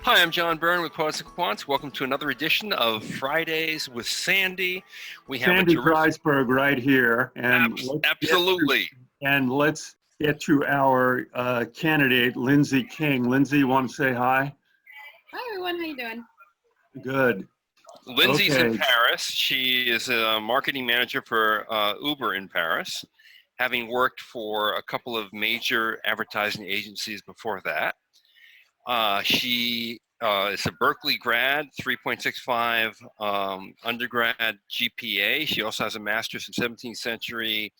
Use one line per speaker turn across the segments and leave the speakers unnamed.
Hi, I'm John Byrne with Poets&Quants. Welcome to another edition of Fridays with Sandy. We have
Sandy Kreisberg right here, and
absolutely.
Let's get to our candidate, Lindsay King. Lindsay, you want to say hi?
Hi everyone, how you doing?
Good.
Lindsay's in Paris. She is a marketing manager for Uber in Paris, having worked for a couple of major advertising agencies before that. She is a Berkeley grad, 3.65 undergrad GPA. She also has a master's in 17th century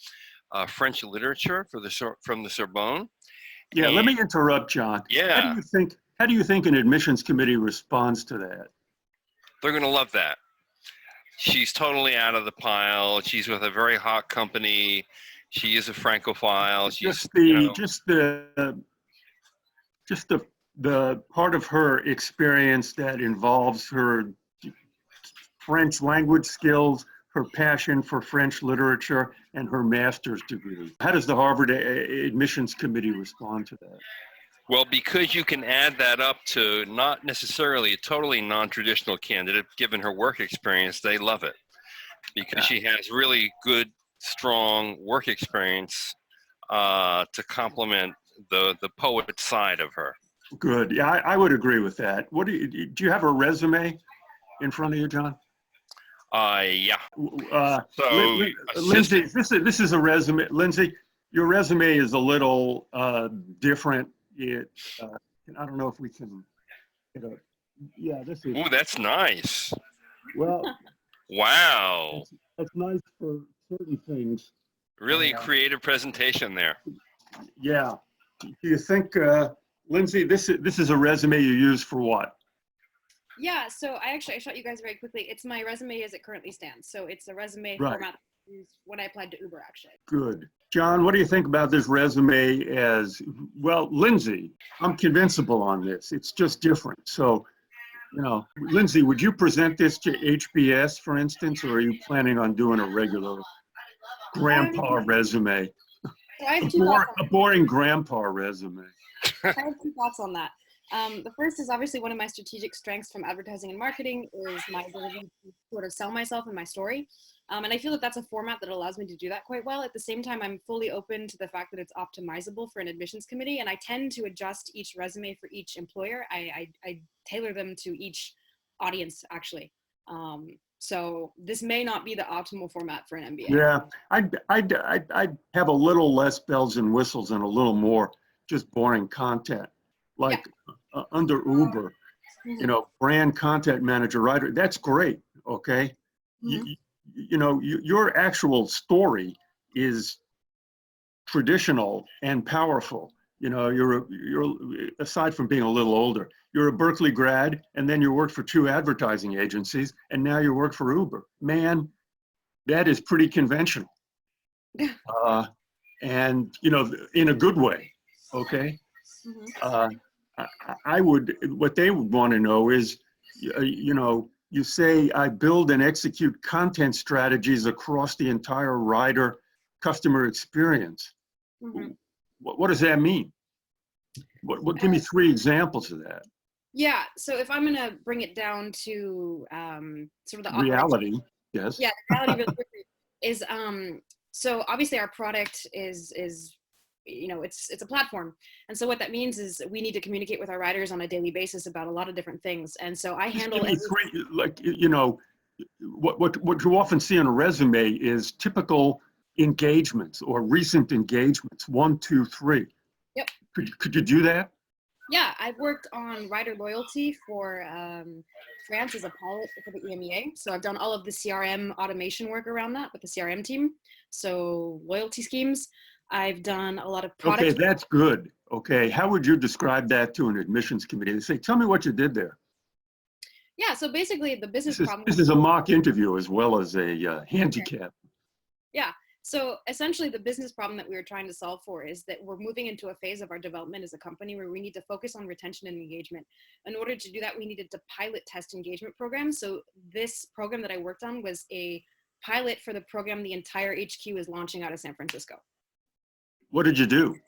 French literature from the Sorbonne.
Yeah, let me interrupt, John.
Yeah.
How do you think an admissions committee responds to that?
They're going to love that. She's totally out of the pile. She's with a very hot company. She is a Francophile. She's
just the part of her experience that involves her French language skills, her passion for French literature, and her master's degree. How does the Harvard admissions committee respond to that?
Well, because you can add that up to not necessarily a totally non-traditional candidate, given her work experience, they love it. Because she has really good, strong work experience to complement the poet side of her.
Good. Yeah, I would agree with that. Do you have a resume in front of you, John?
Yeah.
Lindsay, this is a resume. Lindsay, your resume is a little different. I don't know if we can get a. Yeah, this is.
Ooh, that's nice.
Well.
Wow.
That's nice for certain things.
Really creative presentation there.
Yeah. Do you think, Lindsay, this is a resume you use for what?
Yeah, so I shot you guys very quickly. It's my resume as it currently stands. So it's a resume format I used when I applied to Uber, actually.
Good. John, what do you think about this resume as, well, Lindsay, I'm convincible on this. It's just different. So, Lindsay, would you present this to HBS, for instance, or are you planning on doing a regular grandpa resume?
I have
a boring grandpa resume.
I have two thoughts on that. The first is obviously one of my strategic strengths from advertising and marketing is my ability to sort of sell myself and my story. And I feel that that's a format that allows me to do that quite well. At the same time, I'm fully open to the fact that it's optimizable for an admissions committee, and I tend to adjust each resume for each employer. I tailor them to each audience, actually. So this may not be the optimal format for an MBA.
Yeah, I'd have a little less bells and whistles and a little more just boring content. Like under Uber, brand content manager, writer, that's great, okay? Mm-hmm. Your actual story is traditional and powerful. You're aside from being a little older, you're a Berkeley grad, and then you worked for 2 advertising agencies, and now you work for Uber. Man, that is pretty conventional. And, in a good way, okay? Mm-hmm. What they would want to know is, you say I build and execute content strategies across the entire rider customer experience. Mm-hmm. What does that mean? Give me 3 examples of that.
Yeah, so if I'm going to bring it down to sort of the
reality, yes.
Yeah, reality really quickly is so obviously our product is it's a platform, and so what that means is we need to communicate with our riders on a daily basis about a lot of different things, and so I handle
what you often see on a resume is typical engagements or recent engagements, 1, 2, 3.
Yep.
Could you do that?
Yeah, I've worked on rider loyalty for France as a pilot for the EMEA. So I've done all of the CRM automation work around that with the CRM team. So loyalty schemes. I've done a lot of product.
Okay, that's good. Okay, how would you describe that to an admissions committee? They say, tell me what you did there.
Yeah, so basically the business problem.
This is a mock interview as well as a handicap.
Yeah. So essentially the business problem that we were trying to solve for is that we're moving into a phase of our development as a company where we need to focus on retention and engagement. In order to do that, we needed to pilot test engagement programs. So this program that I worked on was a pilot for the program the entire HQ is launching out of San Francisco.
What did you do?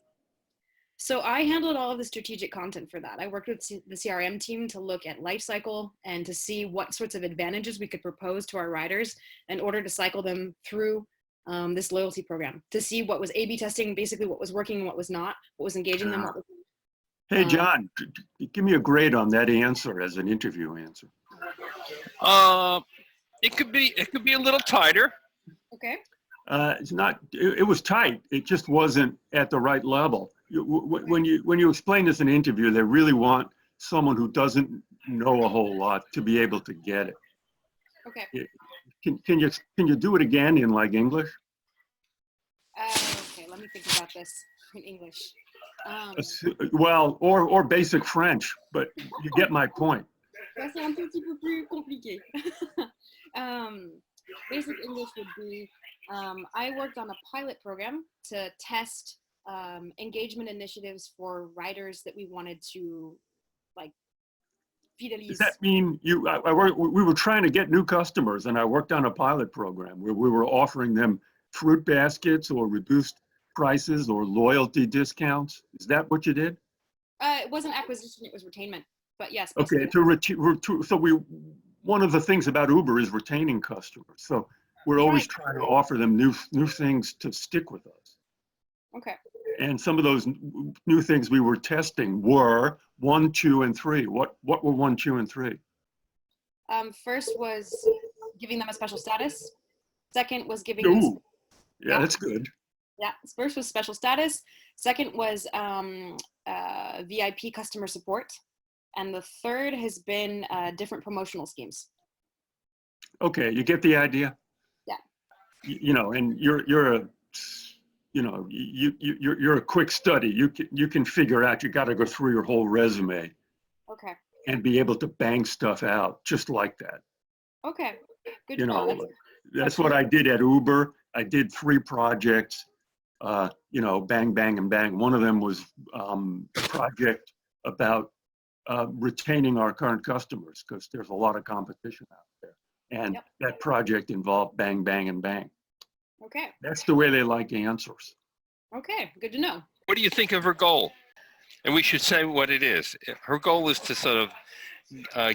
So I handled all of the strategic content for that. I worked with the CRM team to look at life cycle and to see what sorts of advantages we could propose to our riders in order to cycle them through this loyalty program, to see what was A/B testing, basically what was working and what was not, what was engaging them, what was
Hey, John, give me a grade on that answer as an interview answer.
It could be a little tighter.
okay.
It's not. It was tight. It just wasn't at the right level. When you explain this in an interview, they really want someone who doesn't know a whole lot to be able to get it.
Okay.
Can you do it again in like English?
Okay, let me think about this in English.
Well, or basic French, but you get my point.
Ça, c'est un tout petit peu plus compliqué. Basic English would be, I worked on a pilot program to test engagement initiatives for riders that we wanted to like fidelize.
Does that mean we were trying to get new customers, and I worked on a pilot program where we were offering them fruit baskets or reduced prices or loyalty discounts? Is that what you did?
It wasn't acquisition, it was retainment. But yes.
Okay, one of the things about Uber is retaining customers. So we're always trying to offer them new things to stick with us.
Okay.
And some of those new things we were testing were 1, 2, and 3. What were 1, 2, and 3?
First was giving them a special status. Second was giving
them. Yeah, that's good.
Yeah, first was special status. Second was VIP customer support. And the third has been different promotional schemes.
Okay, you get the idea?
Yeah.
And you're a quick study. You can figure out, you got to go through your whole resume.
Okay.
And be able to bang stuff out just like that.
Okay, good.
That's what I did at Uber. I did 3 projects, bang, bang, and bang. One of them was a project about retaining our current customers, because there's a lot of competition out there. And that project involved bang, bang, and bang.
Okay.
That's the way they like answers.
Okay, good to know.
What do you think of her goal? And we should say what it is. Her goal is to sort of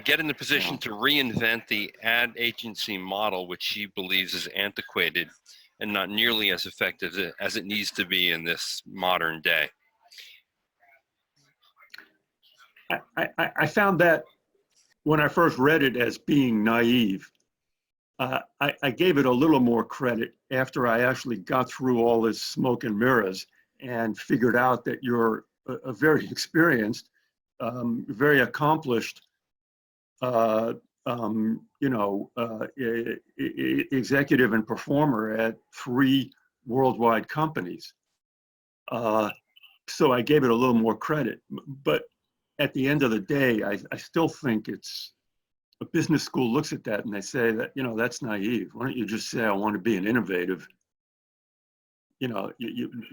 get in the position to reinvent the ad agency model, which she believes is antiquated and not nearly as effective as it needs to be in this modern day.
I found that when I first read it as being naive. I gave it a little more credit after I actually got through all this smoke and mirrors and figured out that you're a very experienced, very accomplished, executive and performer at 3 worldwide companies. So I gave it a little more credit. But at the end of the day, I still think a business school looks at that and they say that, that's naive. Why don't you just say, I want to be an innovative,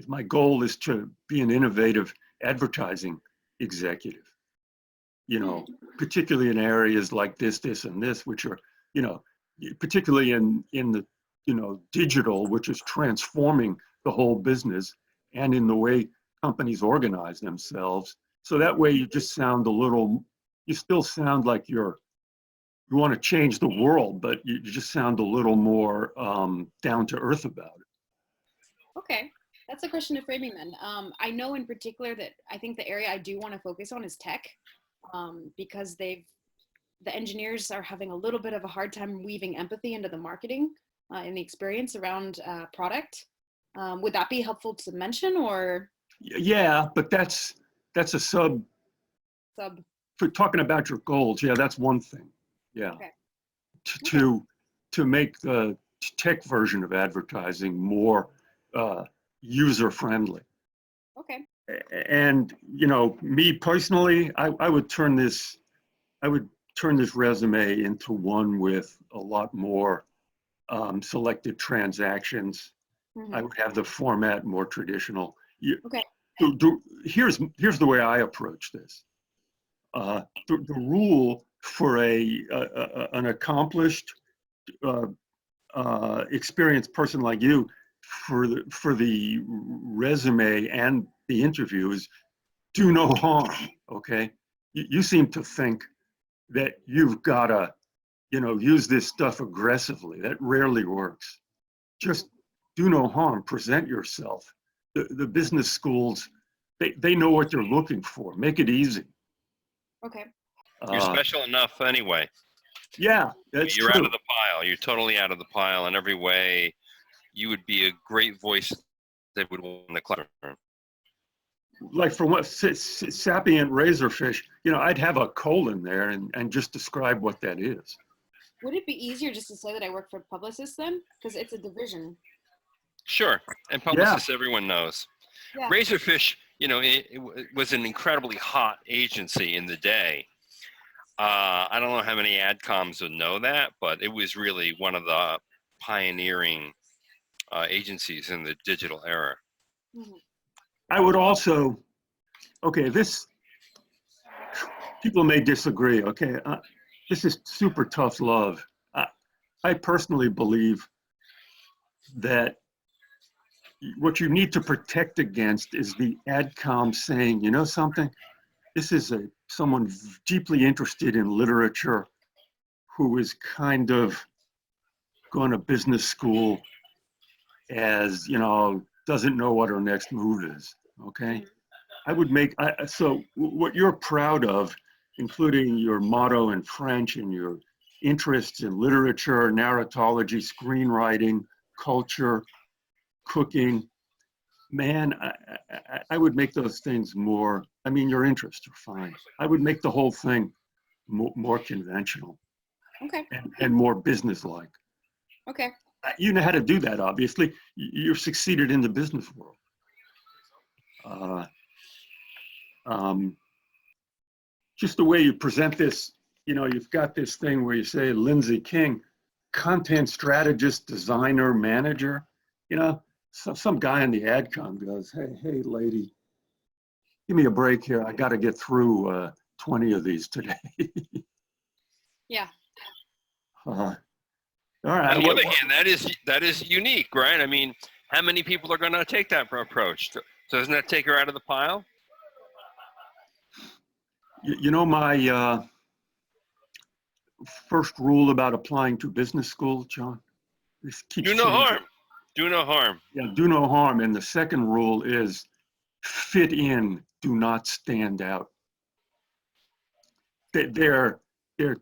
my goal is to be an innovative advertising executive, particularly in areas like this, and this, which are, particularly in the, digital, which is transforming the whole business, and in the way companies organize themselves. So that way you just sound you still sound like you want to change the world, but you just sound a little more down to earth about it.
Okay, that's a question of framing then. I know in particular that I think the area I do want to focus on is tech, because the engineers are having a little bit of a hard time weaving empathy into the marketing and the experience around product. Would that be helpful to mention, or? Yeah,
but that's a sub. For talking about your goals, that's one thing. Yeah.
Okay.
To make the tech version of advertising more user friendly.
Okay.
And me personally, I would turn this resume into one with a lot more selected transactions. Mm-hmm. I would have the format more traditional.
Okay.
Here's the way I approach this. The rule for an accomplished, experienced person like you for the resume and the interview is do no harm, okay? You seem to think that you've got to, use this stuff aggressively. That rarely works. Just do no harm, present yourself. The business schools, they know what you're looking for. Make it easy.
Okay.
You're special enough anyway.
Yeah, that's
You're
true.
out of the pile. You're totally out of the pile in every way. You would be a great voice that would want in the classroom.
Like for what, sapient razorfish, I'd have a colon there and just describe what that is.
Would it be easier just to say that I work for Publicis then? Because it's a division.
Sure, and Publicis, everyone knows.
Yeah.
Razorfish, it was an incredibly hot agency in the day. I don't know how many adcoms would know that, but it was really one of the pioneering agencies in the digital era.
Mm-hmm.
I would also, okay, people may disagree, okay? This is super tough love. I personally believe that what you need to protect against is the adcom saying, you know something? This is someone deeply interested in literature who is kind of going to business school as, doesn't know what her next move is, okay? I would make, so what you're proud of, including your motto in French and your interests in literature, narratology, screenwriting, culture, cooking, man, I would make those things more, your interests are fine. I would make the whole thing more conventional.
Okay.
And more business-like.
Okay.
You know how to do that, obviously. You've succeeded in the business world. Just the way you present this, you've got this thing where you say, Lindsay King, content strategist, designer, manager, so some guy in the adcom goes, hey, lady, give me a break here. I got to get through 20 of these today.
Yeah.
All right.
On the other hand, that is unique, right? I mean, how many people are going to take that approach? So doesn't that take her out of the pile?
My first rule about applying to business school, John, this keeps
do no
changing.
harm. Do no harm.
Yeah, do no harm. And the second rule is fit in, do not stand out. They're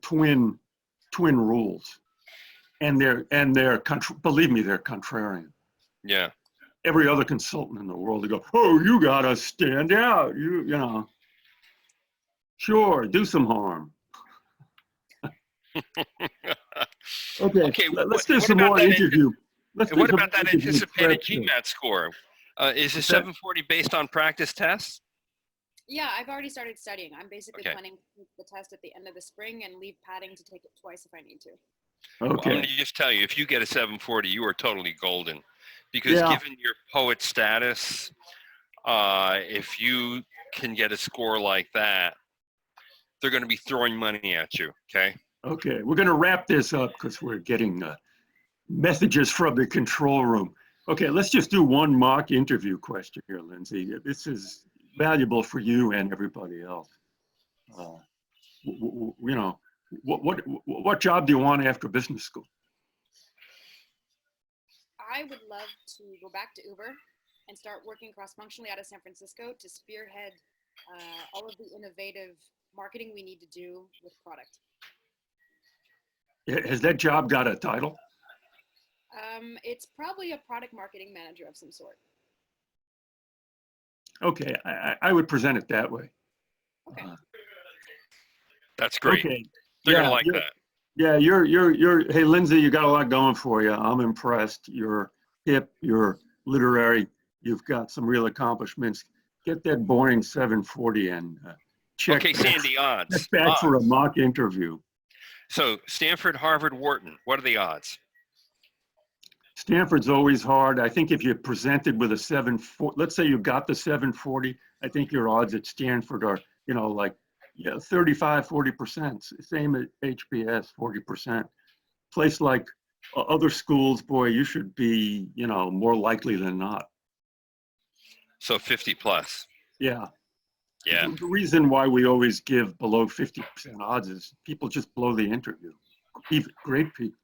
twin rules, and believe me, they're contrarian.
Yeah.
Every other consultant in the world, they go, oh, you gotta stand out. Sure, do some harm. Okay, let's do some more interview.
What about that anticipated GMAT score? Is the 740 based on practice tests?
Yeah, I've already started studying. I'm basically planning to take the test at the end of the spring and leave padding to take it twice if I need to.
Okay.
Well, I'm going to just tell you, if you get a 740, you are totally golden. Because given your poet status, if you can get a score like that, they're going to be throwing money at you, okay?
Okay, we're going to wrap this up because we're getting messages from the control room. Okay, let's just do one mock interview question here, Lindsay. This is valuable for you and everybody else. What job do you want after business school?
I would love to go back to Uber and start working cross-functionally out of San Francisco to spearhead all of the innovative marketing we need to do with product.
Has that job got a title?
It's probably a product marketing manager of some sort.
Okay, I would present it that way.
Okay.
That's great.
Okay.
They're gonna like that.
Yeah, you're. Hey, Lindsay, you got a lot going for you. I'm impressed. You're hip. You're literary. You've got some real accomplishments. Get that boring 740 and check.
Okay, Sandy, odds.
Check back for a mock interview.
So Stanford, Harvard, Wharton. What are the odds?
Stanford's always hard. I think if you presented with a 740, let's say you got the 740, I think your odds at Stanford are, 35, 40%. Same at HBS, 40%. Place like other schools, boy, you should be, more likely than not.
So 50 plus.
Yeah.
Yeah.
The reason why we always give below 50% odds is people just blow the interview. Even great people.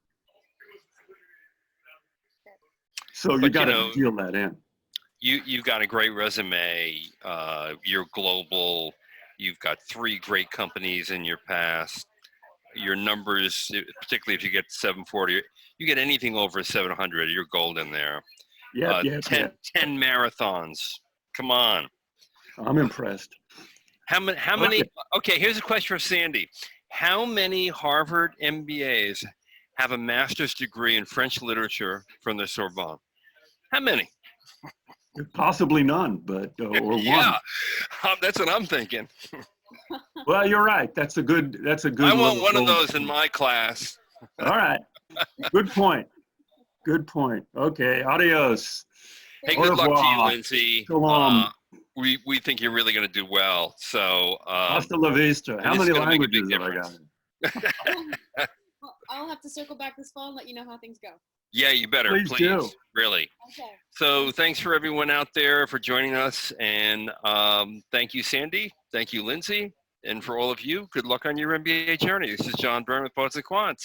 So you
But,
got
you
to
know,
deal that in.
You've got a great resume. You're global. You've got 3 great companies in your past. Your numbers, particularly if you get 740, you get anything over 700, you're golden there.
Yep,
10 marathons. Come on.
I'm impressed.
How many? Okay, here's a question for Sandy. How many Harvard MBAs have a master's degree in French literature from the Sorbonne? How many?
Possibly none, but or
Yeah,
one.
that's what I'm thinking.
Well, you're right. That's a good.
I want one of
goal.
those in my class.
All right. Good point. Good point. Okay. Adios.
Hey,
Au
good luck to you,
revoir.
Lindsay.
Shalom.
We think you're really going to do well. So
Hasta la vista. How many languages have I got?
I'll have to circle back this fall and let you know how things go.
Yeah, you better.
Please do.
Really.
Okay.
So thanks for everyone out there for joining us. And thank you, Sandy. Thank you, Lindsay. And for all of you, good luck on your MBA journey. This is John Byrne with Poets and Quants.